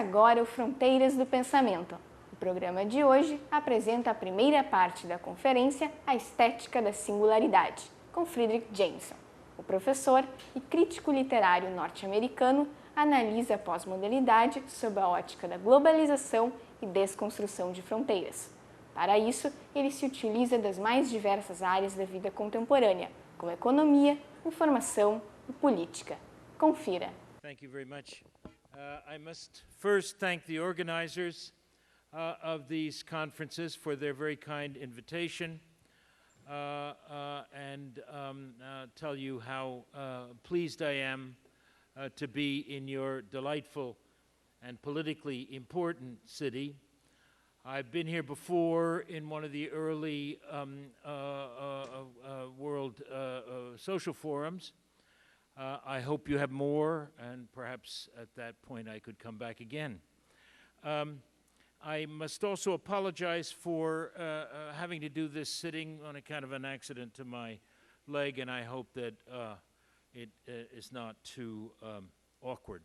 agora o Fronteiras do Pensamento. O programa de hoje apresenta a primeira parte da conferência A Estética da Singularidade, com Fredric Jameson. O professor e crítico literário norte-americano analisa a pós-modernidade sob a ótica da globalização e desconstrução de fronteiras. Para isso, ele se utiliza das mais diversas áreas da vida contemporânea, como economia, informação e política. Confira. Thank you very much. I must first thank the organizers of these conferences for their very kind invitation and tell you how pleased I am to be in your delightful and politically important city. I've been here before in one of the early World Social Forums. I hope you have more, and perhaps at that point I could come back again. I must also apologize for having to do this sitting on a kind of an accident to my leg, and I hope that it is not too awkward.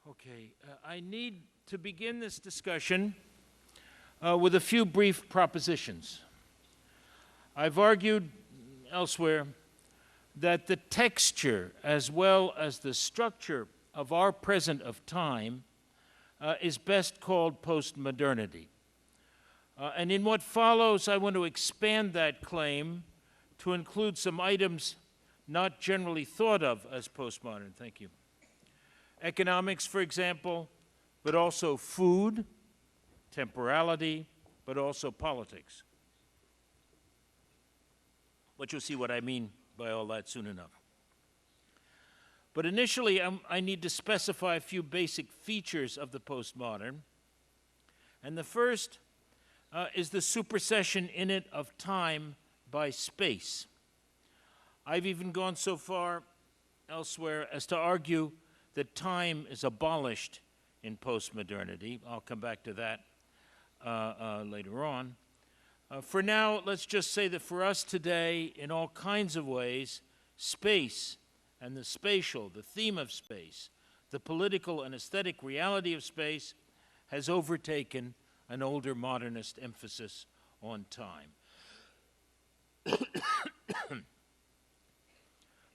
Okay, I need to begin this discussion with a few brief propositions. I've argued elsewhere that the texture as well as the structure of our present of time is best called post-modernity. And in what follows, I want to expand that claim to include some items not generally thought of as postmodern. Thank you. Economics, for example, but also food, temporality, but also politics. But you'll see what I mean by all that soon enough. But initially, I need to specify a few basic features of the postmodern. And the first is the supersession in it of time by space. I've even gone so far elsewhere as to argue that time is abolished in postmodernity. I'll come back to that later on. For now, let's just say that for us today, in all kinds of ways, space and the spatial, the theme of space, the political and aesthetic reality of space has overtaken an older modernist emphasis on time.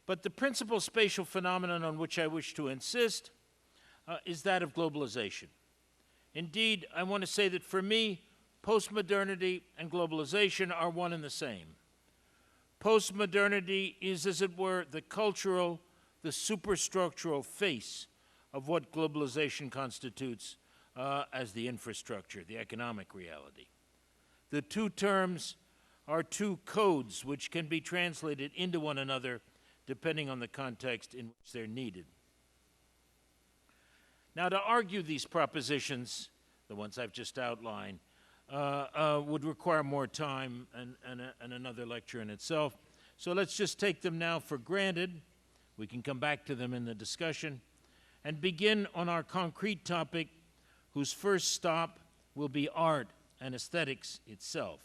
But the principal spatial phenomenon on which I wish to insist is that of globalization. Indeed, I want to say that for me, postmodernity and globalization are one and the same. Postmodernity is, as it were, the cultural, the superstructural face of what globalization constitutes as the infrastructure, the economic reality. The two terms are two codes which can be translated into one another depending on the context in which they're needed. Now, to argue these propositions, the ones I've just outlined, would require more time and another lecture in itself. So let's just take them now for granted. We can come back to them in the discussion and begin on our concrete topic, whose first stop will be art and aesthetics itself.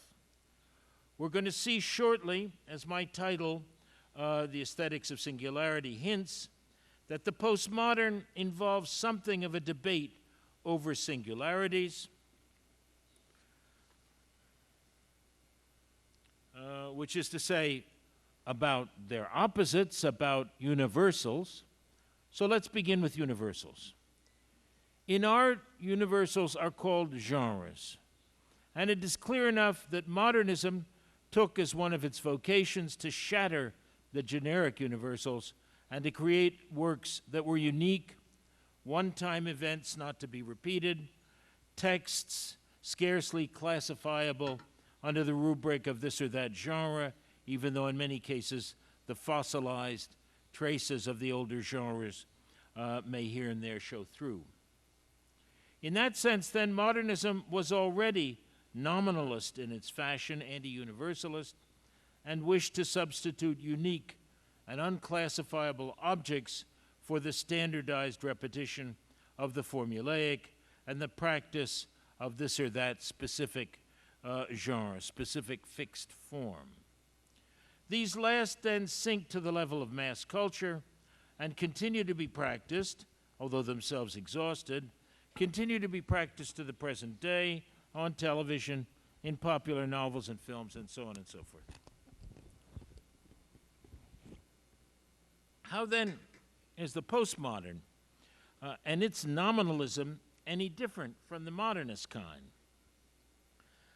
We're going to see shortly, as my title, The Aesthetics of Singularity, hints, that the postmodern involves something of a debate over singularities, which is to say, about their opposites, about universals. So let's begin with universals. In art, universals are called genres, and it is clear enough that modernism took as one of its vocations to shatter the generic universals and to create works that were unique, one-time events not to be repeated, texts scarcely classifiable under the rubric of this or that genre, even though in many cases the fossilized traces of the older genres may here and there show through. In that sense, then, modernism was already nominalist in its fashion, anti-universalist, and wished to substitute unique and unclassifiable objects for the standardized repetition of the formulaic and the practice of this or that specific genre, specific fixed form. These last then sink to the level of mass culture and continue to be practiced, although themselves exhausted, continue to be practiced to the present day on television, in popular novels and films, and so on and so forth. How then is the postmodern and its nominalism any different from the modernist kind?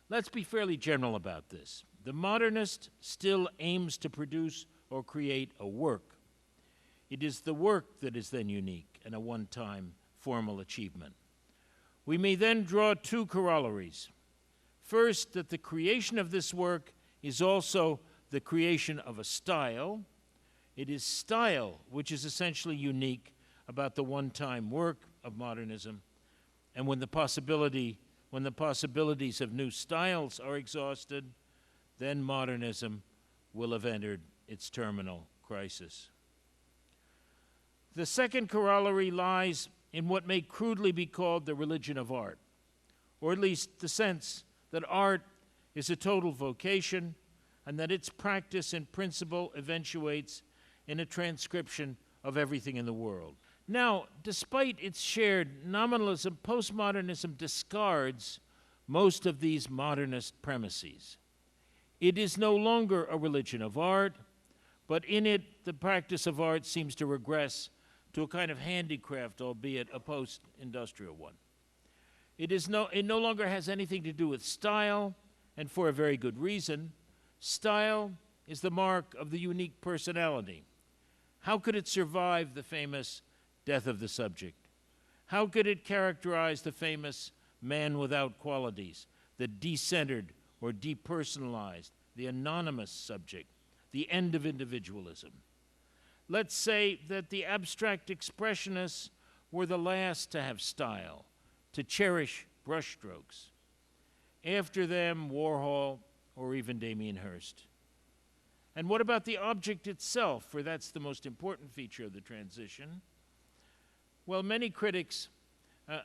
Let's be fairly general about this. The modernist still aims to produce or create a work. It is the work that is then unique and a one-time formal achievement. We may then draw two corollaries. First, that the creation of this work is also the creation of a style. It is style which is essentially unique about the one-time work of modernism, and when the possibilities of new styles are exhausted, then modernism will have entered its terminal crisis. The second corollary lies in what may crudely be called the religion of art, or at least the sense that art is a total vocation and that its practice in principle eventuates in a transcription of everything in the world. Now, despite its shared nominalism, postmodernism discards most of these modernist premises. It is no longer a religion of art, but in it the practice of art seems to regress to a kind of handicraft, albeit a post-industrial one. It no longer has anything to do with style, and for a very good reason. Style is the mark of the unique personality. How could it survive the famous death of the subject? How could it characterize the famous man without qualities, the decentered or depersonalized, the anonymous subject, the end of individualism? Let's say that the abstract expressionists were the last to have style, to cherish brushstrokes. After them, Warhol or even Damien Hirst. And what about the object itself? For that's the most important feature of the transition. Well, many critics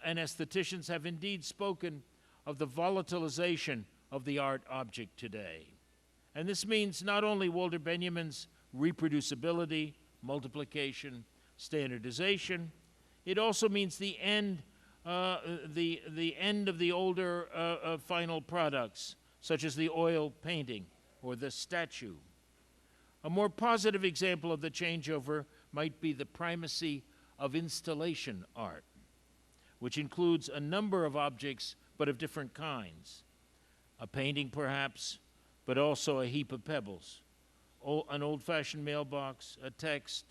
and aestheticians have indeed spoken of the volatilization of the art object today. And this means not only Walter Benjamin's reproducibility, multiplication, standardization, it also means the end of the older final products, such as the oil painting or the statue. A more positive example of the changeover might be the primacy of installation art, which includes a number of objects, but of different kinds. A painting, perhaps, but also a heap of pebbles, an old-fashioned mailbox, a text,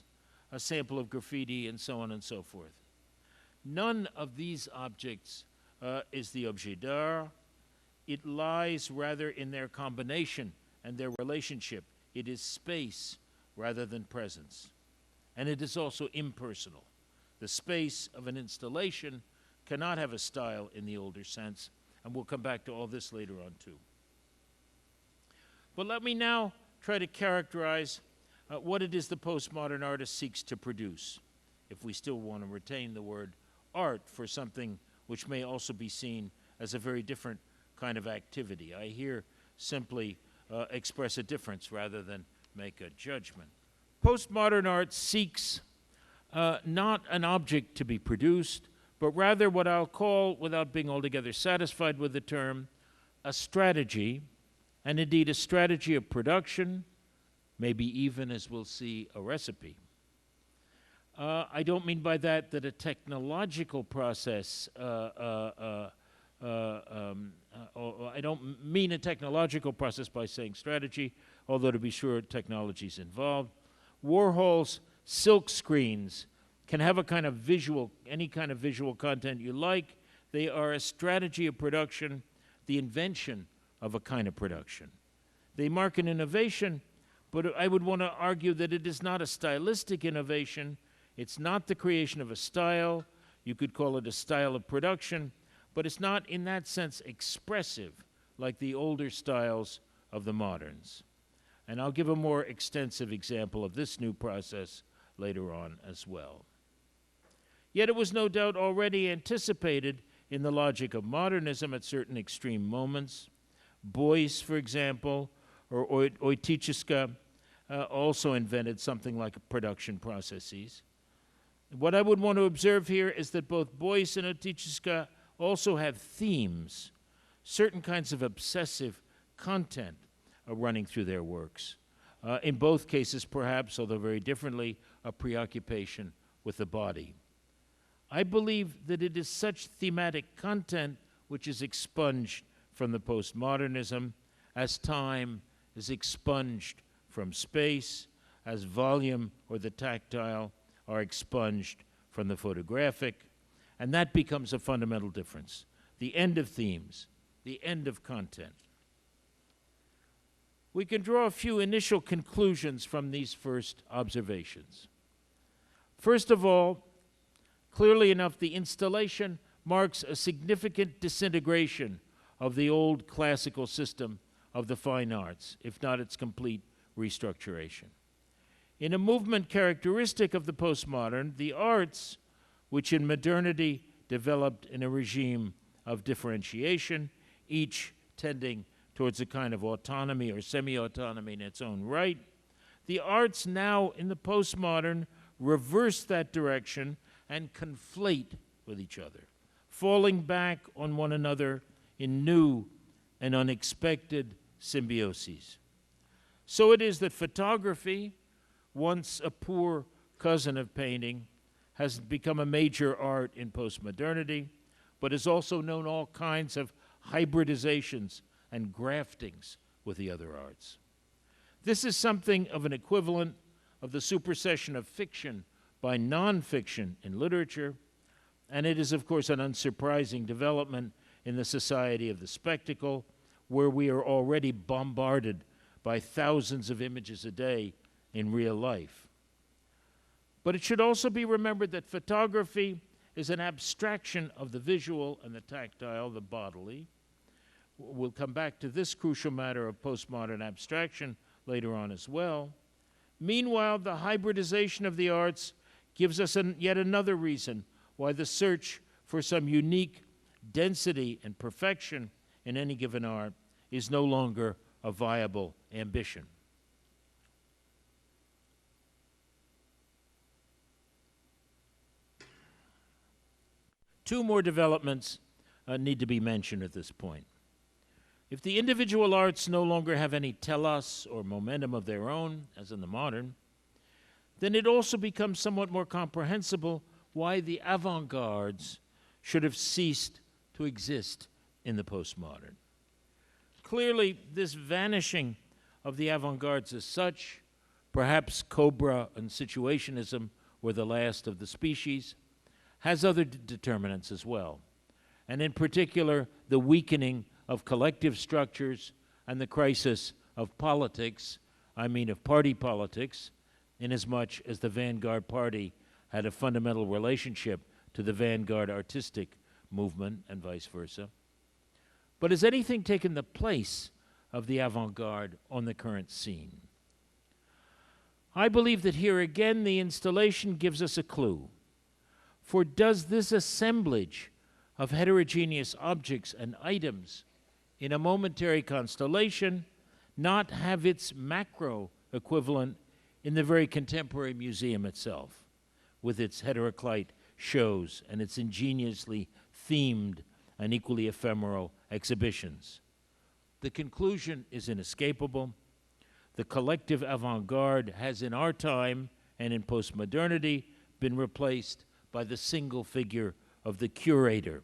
a sample of graffiti, and so on and so forth. None of these objects is the objet d'art. It lies rather in their combination and their relationship. It is space rather than presence. And it is also impersonal. The space of an installation cannot have a style in the older sense, and we'll come back to all this later on too. But let me now try to characterize what it is the postmodern artist seeks to produce, if we still want to retain the word art for something which may also be seen as a very different kind of activity. I here simply express a difference rather than make a judgment. Postmodern art seeks not an object to be produced, but rather what I'll call, without being altogether satisfied with the term, a strategy, and indeed a strategy of production, maybe even, as we'll see, a recipe. I don't mean by that a technological process, I don't mean a technological process by saying strategy, although to be sure technology's involved. Warhol's silk screens can have a kind of visual, any kind of visual content you like. They are a strategy of production, the invention of a kind of production. They mark an innovation, but I would want to argue that it is not a stylistic innovation. It's not the creation of a style. You could call it a style of production, but it's not in that sense expressive like the older styles of the moderns. And I'll give a more extensive example of this new process later on as well. Yet it was no doubt already anticipated in the logic of modernism at certain extreme moments. Beuys, for example, or Wojciechowska also invented something like production processes. What I would want to observe here is that both Beuys and Otitschka also have themes, certain kinds of obsessive content running through their works. In both cases, perhaps, although very differently, a preoccupation with the body. I believe that it is such thematic content which is expunged from the postmodernism, as time is expunged from space, as volume or the tactile are expunged from the photographic, and that becomes a fundamental difference. The end of themes, the end of content. We can draw a few initial conclusions from these first observations. First of all, clearly enough, the installation marks a significant disintegration of the old classical system of the fine arts, if not its complete restructuration. In a movement characteristic of the postmodern, the arts, which in modernity developed in a regime of differentiation, each tending towards a kind of autonomy or semi-autonomy in its own right, the arts now in the postmodern reverse that direction and conflate with each other, falling back on one another in new and unexpected symbioses. So it is that photography, once a poor cousin of painting, has become a major art in postmodernity, but has also known all kinds of hybridizations and graftings with the other arts. This is something of an equivalent of the supersession of fiction by nonfiction in literature, and it is, of course, an unsurprising development in the society of the spectacle, where we are already bombarded by thousands of images a day in real life. But it should also be remembered that photography is an abstraction of the visual and the tactile, the bodily. We'll come back to this crucial matter of postmodern abstraction later on as well. Meanwhile, the hybridization of the arts gives us yet another reason why the search for some unique density and perfection in any given art is no longer a viable ambition. Two more developments need to be mentioned at this point. If the individual arts no longer have any telos or momentum of their own, as in the modern, then it also becomes somewhat more comprehensible why the avant-gardes should have ceased to exist in the postmodern. Clearly, this vanishing of the avant-gardes as such, perhaps Cobra and situationism were the last of the species, has other determinants as well, and in particular, the weakening of collective structures and the crisis of politics, I mean of party politics, inasmuch as the vanguard party had a fundamental relationship to the vanguard artistic movement and vice versa. But has anything taken the place of the avant-garde on the current scene? I believe that here again the installation gives us a clue. For does this assemblage of heterogeneous objects and items in a momentary constellation not have its macro equivalent in the very contemporary museum itself, with its heteroclite shows and its ingeniously themed and equally ephemeral exhibitions? The conclusion is inescapable. The collective avant-garde has in our time and in postmodernity been replaced by the single figure of the curator,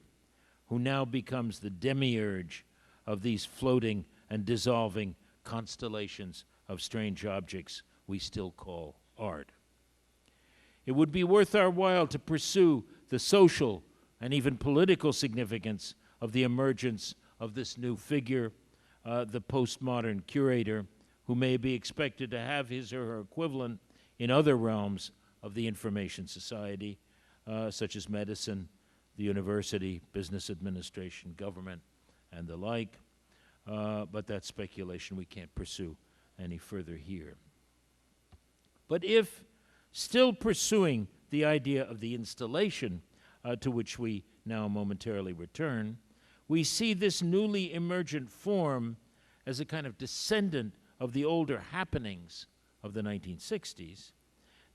who now becomes the demiurge of these floating and dissolving constellations of strange objects we still call art. It would be worth our while to pursue the social and even political significance of the emergence of this new figure, the postmodern curator, who may be expected to have his or her equivalent in other realms of the information society, such as medicine, the university, business administration, government, and the like. But that's speculation we can't pursue any further here. But if, still pursuing the idea of the installation to which we now momentarily return, we see this newly emergent form as a kind of descendant of the older happenings of the 1960s,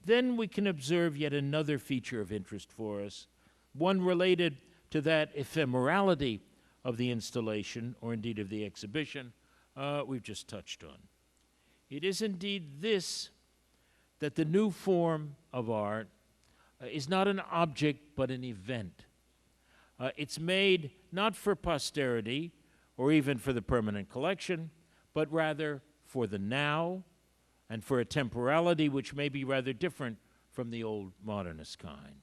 then we can observe yet another feature of interest for us, one related to that ephemerality of the installation, or indeed of the exhibition, we've just touched on. It is indeed this, that the new form of art is not an object but an event. It's made not for posterity or even for the permanent collection, but rather for the now and for a temporality which may be rather different from the old modernist kind.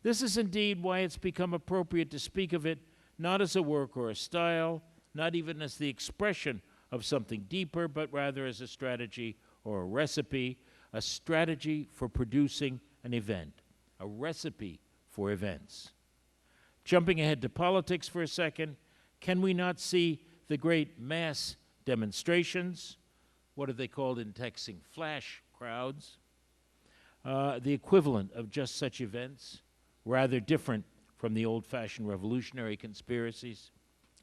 This is indeed why it's become appropriate to speak of it not as a work or a style, not even as the expression of something deeper, but rather as a strategy or a recipe for producing an event, a recipe for events. Jumping ahead to politics for a second, can we not see the great mass demonstrations? What are they called in texting? Flash crowds. The equivalent of just such events, rather different from the old-fashioned revolutionary conspiracies.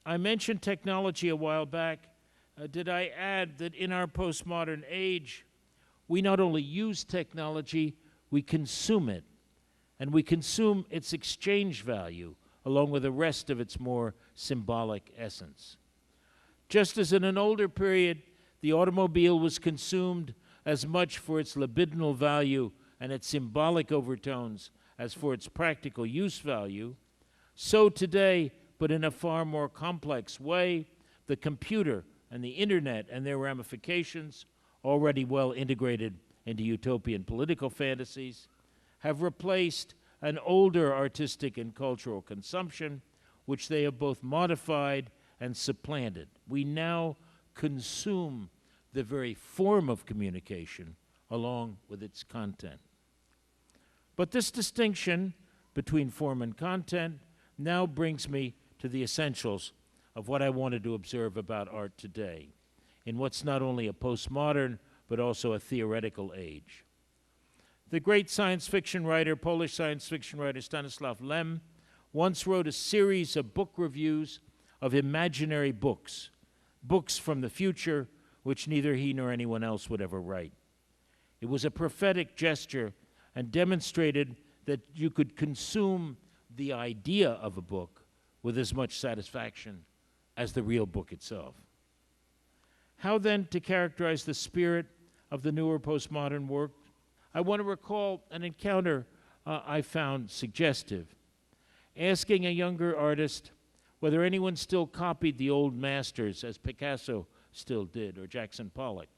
I mentioned technology a while back. Did I add that in our postmodern age, we not only use technology, we consume it, and we consume its exchange value along with the rest of its more symbolic essence. Just as in an older period, the automobile was consumed as much for its libidinal value and its symbolic overtones as for its practical use value, so today, but in a far more complex way, the computer and the internet and their ramifications, already well integrated into utopian political fantasies, have replaced an older artistic and cultural consumption, which they have both modified and supplanted. We now consume the very form of communication along with its content. But this distinction between form and content now brings me to the essentials of what I wanted to observe about art today, in what's not only a postmodern, but also a theoretical age. The great science fiction writer, Polish science fiction writer Stanisław Lem, once wrote a series of book reviews of imaginary books, books from the future which neither he nor anyone else would ever write. It was a prophetic gesture and demonstrated that you could consume the idea of a book with as much satisfaction as the real book itself. How then to characterize the spirit of the newer postmodern work? I want to recall an encounter I found suggestive, asking a younger artist whether anyone still copied the old masters as Picasso still did, or Jackson Pollock.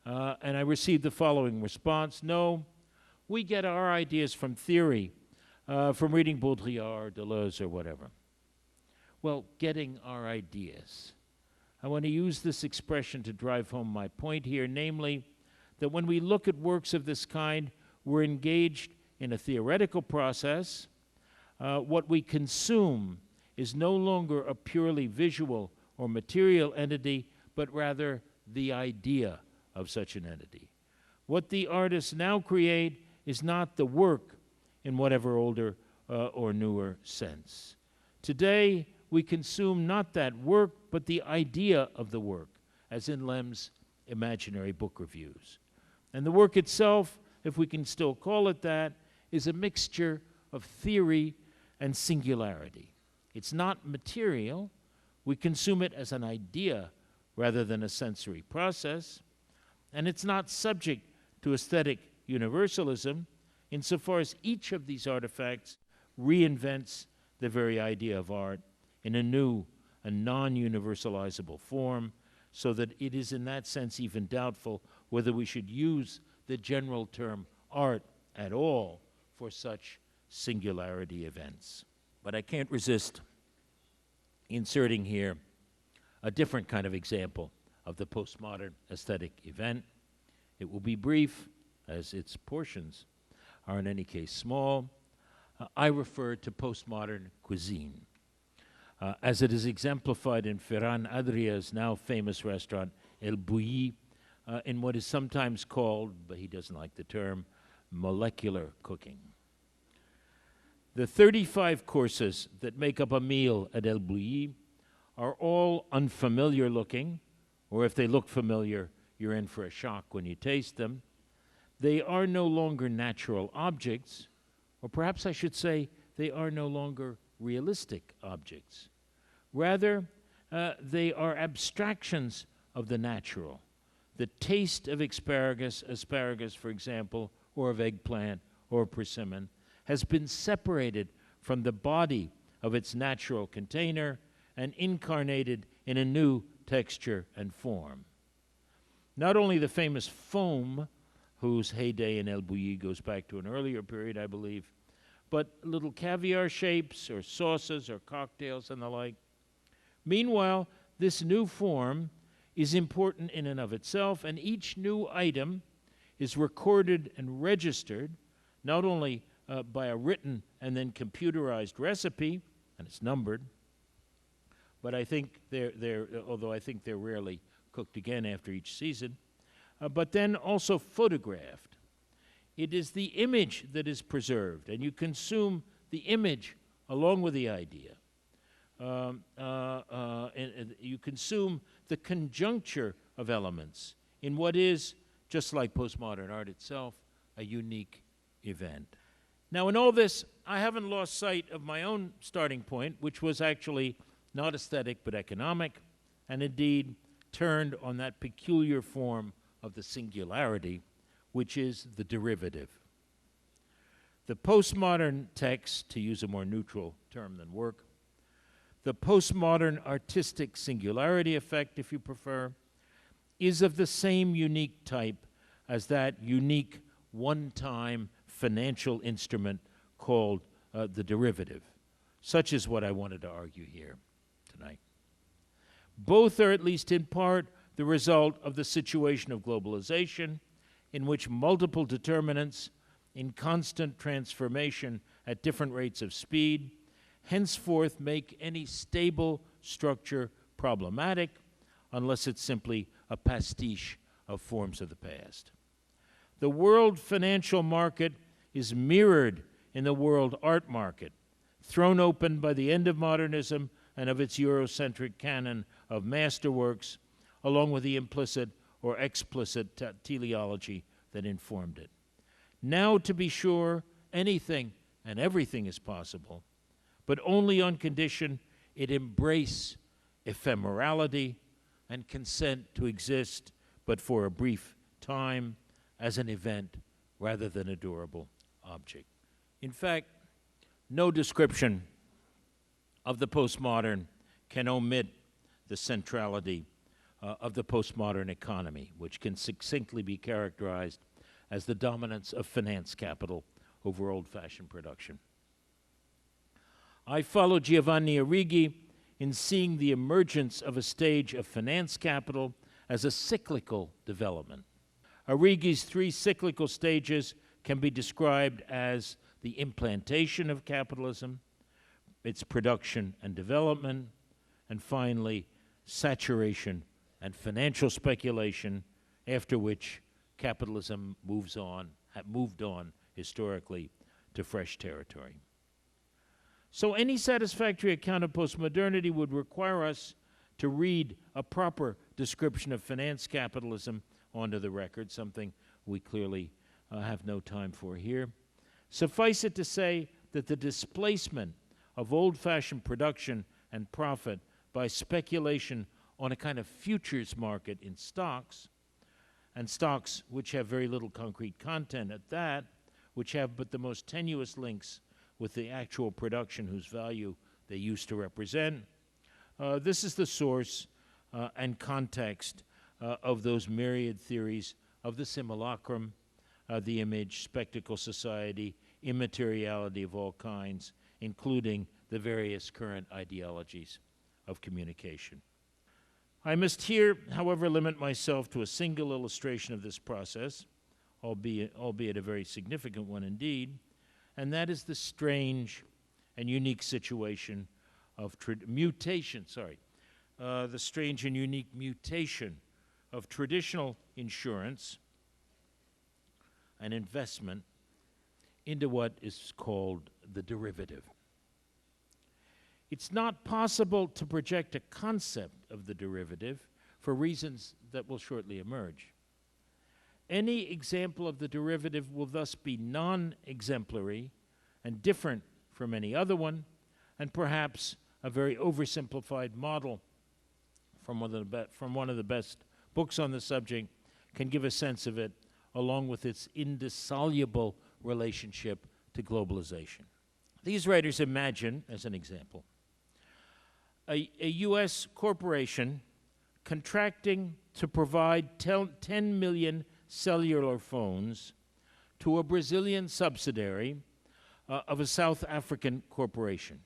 And I received the following response: no, we get our ideas from theory, from reading Baudrillard, Deleuze, or whatever. Well, getting our ideas. I want to use this expression to drive home my point here, namely, that when we look at works of this kind, we're engaged in a theoretical process. What we consume is no longer a purely visual or material entity, but rather the idea of such an entity. What the artists now create is not the work in whatever older or newer sense. Today, we consume not that work, but the idea of the work, as in Lem's imaginary book reviews. And the work itself, if we can still call it that, is a mixture of theory and singularity. It's not material. We consume it as an idea rather than a sensory process. And it's not subject to aesthetic universalism, insofar as each of these artifacts reinvents the very idea of art in a new and non-universalizable form, so that it is in that sense even doubtful whether we should use the general term art at all for such singularity events. But I can't resist inserting here a different kind of example of the postmodern aesthetic event. It will be brief, as its portions are in any case small. I refer to postmodern cuisine, as it is exemplified in Ferran Adria's now famous restaurant, El Bulli, in what is sometimes called, but he doesn't like the term, molecular cooking. The 35 courses that make up a meal at El Bulli are all unfamiliar looking, or if they look familiar, you're in for a shock when you taste them. They are no longer natural objects, or perhaps I should say they are no longer realistic objects. Rather, they are abstractions of the natural. The taste of asparagus, for example, or of eggplant or persimmon, has been separated from the body of its natural container and incarnated in a new texture and form. Not only the famous foam, whose heyday in El Bulli goes back to an earlier period, I believe, but little caviar shapes or sauces or cocktails and the like. Meanwhile, this new form is important in and of itself, and each new item is recorded and registered, not only by a written and then computerized recipe, and it's numbered, but I think although I think they're rarely cooked again after each season, but then also photographed. It is the image that is preserved, and you consume the image along with the idea. And you consume the conjuncture of elements in what is, just like postmodern art itself, a unique event. Now, in all this, I haven't lost sight of my own starting point, which was actually not aesthetic but economic, and indeed turned on that peculiar form of the singularity, which is the derivative. The postmodern text, to use a more neutral term than work, the postmodern artistic singularity effect, if you prefer, is of the same unique type as that unique one-time financial instrument called the derivative. Such is what I wanted to argue here tonight. Both are, at least in part, the result of the situation of globalization, in which multiple determinants in constant transformation at different rates of speed henceforth make any stable structure problematic unless it's simply a pastiche of forms of the past. The world financial market is mirrored in the world art market, thrown open by the end of modernism and of its Eurocentric canon of masterworks, along with the implicit or explicit teleology that informed it. Now, to be sure, anything and everything is possible, but only on condition it embrace ephemerality and consent to exist, but for a brief time, as an event rather than a durable object. In fact, no description of the postmodern can omit the centrality of the postmodern economy, which can succinctly be characterized as the dominance of finance capital over old-fashioned production. I follow Giovanni Arrighi in seeing the emergence of a stage of finance capital as a cyclical development. Arrighi's three cyclical stages can be described as the implantation of capitalism, its production and development, and finally, saturation and financial speculation, after which capitalism moved on historically to fresh territory. So any satisfactory account of postmodernity would require us to read a proper description of finance capitalism onto the record, something we clearly have no time for here. Suffice it to say that the displacement of old-fashioned production and profit by speculation on a kind of futures market in stocks, and stocks which have very little concrete content at that, which have but the most tenuous links with the actual production whose value they used to represent. This is the source and context of those myriad theories of the simulacrum, the image, spectacle society, immateriality of all kinds, including the various current ideologies of communication. I must here, however, limit myself to a single illustration of this process, albeit a very significant one indeed, and that is the strange and unique situation of the strange and unique mutation of traditional insurance and investment into what is called the derivative. It's not possible to project a concept of the derivative for reasons that will shortly emerge. Any example of the derivative will thus be non-exemplary and different from any other one, and perhaps a very oversimplified model from one of the best books on the subject can give a sense of it, along with its indissoluble relationship to globalization. These writers imagine, as an example, a U.S. corporation contracting to provide 10 million cellular phones to a Brazilian subsidiary of a South African corporation.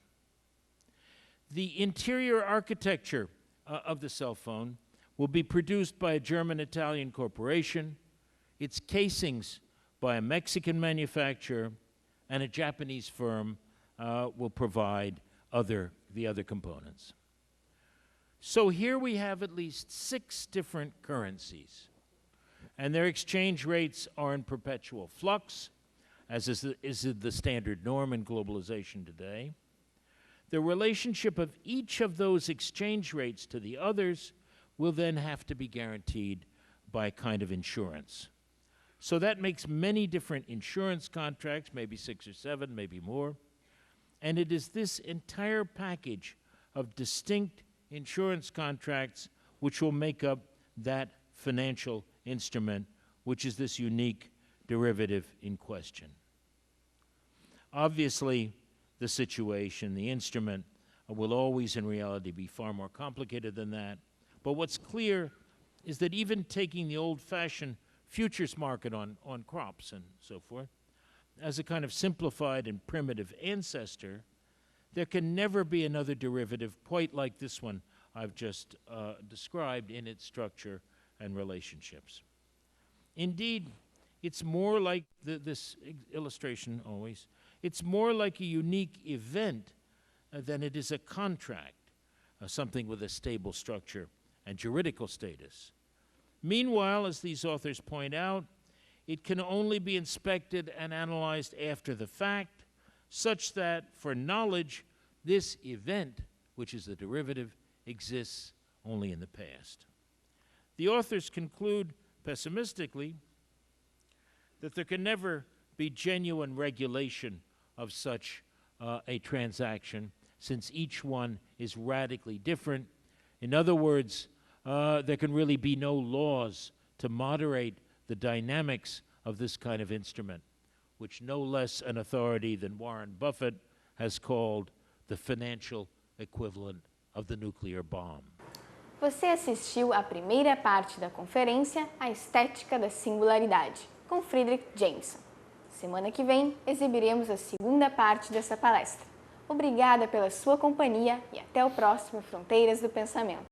The interior architecture of the cell phone will be produced by a German-Italian corporation, its casings by a Mexican manufacturer, and a Japanese firm will provide the other components. So here we have at least 6 different currencies, and their exchange rates are in perpetual flux, as is the standard norm in globalization today. The relationship of each of those exchange rates to the others will then have to be guaranteed by a kind of insurance. So that makes many different insurance contracts, maybe 6 or 7, maybe more. And it is this entire package of distinct insurance contracts which will make up that financial instrument, which is this unique derivative in question. Obviously, the situation, the instrument, will always in reality be far more complicated than that. But what's clear is that even taking the old-fashioned futures market on crops and so forth as a kind of simplified and primitive ancestor, there can never be another derivative quite like this one I've just described in its structure and relationships. Indeed, it's more like this illustration always, it's more like a unique event than it is a contract, something with a stable structure and juridical status. Meanwhile, as these authors point out, it can only be inspected and analyzed after the fact, such that for knowledge, this event, which is the derivative, exists only in the past. The authors conclude pessimistically that there can never be genuine regulation of such a transaction, since each one is radically different. In other words, there can really be no laws to moderate the dynamics of this kind of instrument, which no less an authority than Warren Buffett has called the financial equivalent of the nuclear bomb. Você assistiu à primeira parte da conferência A Estética da Singularidade, com Fredric Jameson. Semana que vem, exibiremos a segunda parte dessa palestra. Obrigada pela sua companhia e até o próximo Fronteiras do Pensamento.